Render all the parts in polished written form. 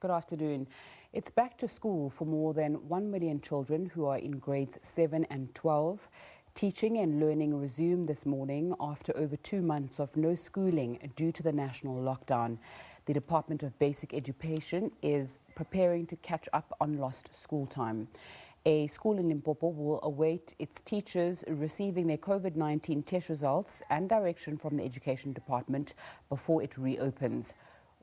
Good afternoon. It's back to school for more than 1 million children who are in grades 7 and 12. Teaching and learning resumed this morning after over 2 months of no schooling due to the national lockdown. The Department of Basic Education is preparing to catch up on lost school time. A school in Limpopo will await its teachers receiving their COVID-19 test results and direction from the Education Department before it reopens.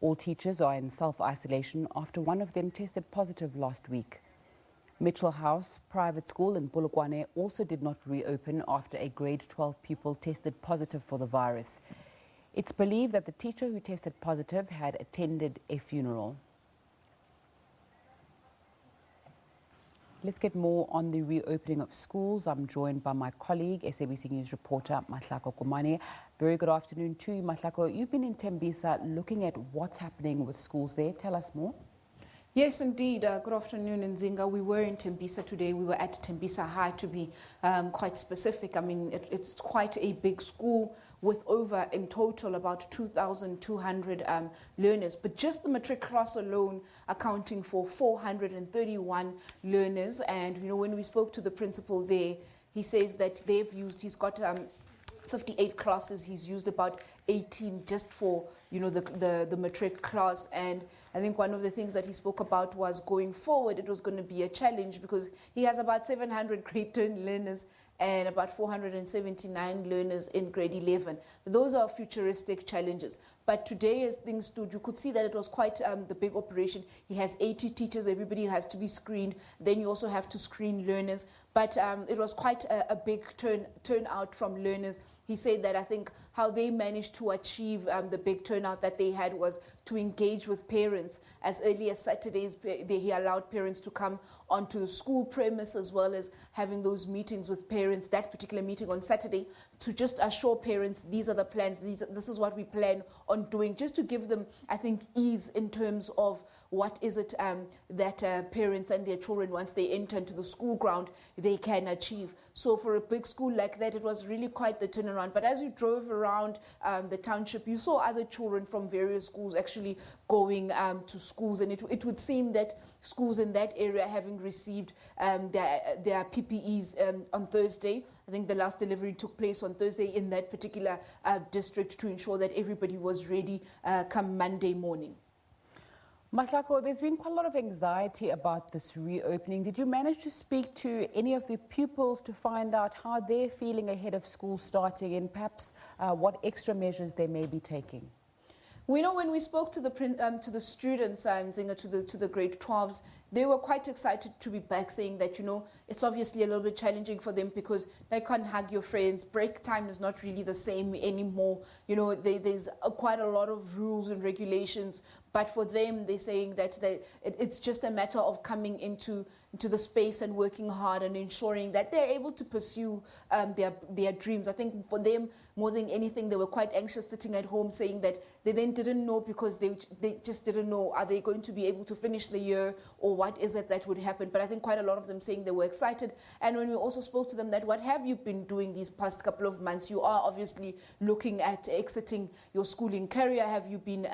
All teachers are in self-isolation after one of them tested positive last week. Mitchell House Private School in Komane also did not reopen after a grade 12 pupil tested positive for the virus. It's believed that the teacher who tested positive had attended a funeral. Let's get more on the reopening of schools. I'm joined by my colleague, SABC News reporter Mahlako Komane. Very good afternoon to you, Mahlako. You've been in Tembisa looking at what's happening with schools there. Tell us more. Yes, indeed. Good afternoon, Nzinga. We were in Tembisa today. We were at Tembisa High, to be quite specific. I mean, it's quite a big school with over, in total, about 2,200 learners. But just the matric class alone accounting for 431 learners. And, you know, when we spoke to the principal there, he says that he's got 58 classes. He's used about 18 just for, you know, the matric class. And I think one of the things that he spoke about was going forward, it was going to be a challenge because he has about 700 grade 10 learners and about 479 learners in grade 11. Those are futuristic challenges. But today, as things stood, you could see that it was quite the big operation. He has 80 teachers, everybody has to be screened. Then you also have to screen learners. But it was quite a big turnout from learners. He said that I think how they managed to achieve the big turnout that they had was to engage with parents. As early as Saturdays, he allowed parents to come onto the school premise as well as having those meetings with parents, that particular meeting on Saturday, to just assure parents these are the plans, this is what we plan on doing, just to give them, I think, ease in terms of what is it that parents and their children, once they enter into the school ground, they can achieve. So for a big school like that, it was really quite the turnaround. But as you drove around the township, you saw other children from various schools actually going to schools. And it would seem that schools in that area having received their PPEs on Thursday. I think the last delivery took place on Thursday in that particular district to ensure that everybody was ready come Monday morning. Mahlako, there's been quite a lot of anxiety about this reopening. Did you manage to speak to any of the pupils to find out how they're feeling ahead of school starting and perhaps what extra measures they may be taking? We know when we spoke to the students, Zinga, to the grade 12s, they were quite excited to be back, saying that, you know, it's obviously a little bit challenging for them because they can't hug your friends. Break time is not really the same anymore. You know, there's quite a lot of rules and regulations. But for them, they're saying that it's just a matter of coming into the space and working hard and ensuring that they're able to pursue their dreams. I think for them, more than anything, they were quite anxious sitting at home, saying that they then didn't know because they just didn't know, are they going to be able to finish the year or what is it that would happen? But I think quite a lot of them saying they were excited. And when we also spoke to them that what have you been doing these past couple of months? You are obviously looking at exiting your schooling career. Have you been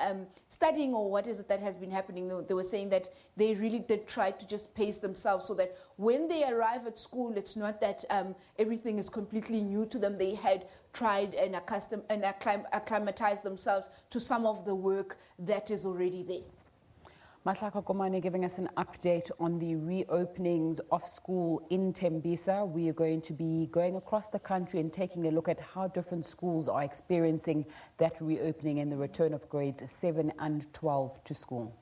studying, or what is it that has been happening? They were saying that they really did try to just pace themselves so that when they arrive at school, it's not that everything is completely new to them. They had tried and acclimatized themselves to some of the work that is already there. Mahlako Komane giving us an update on the reopenings of school in Tembisa. We are going to be going across the country and taking a look at how different schools are experiencing that reopening and the return of grades 7 and 12 to school.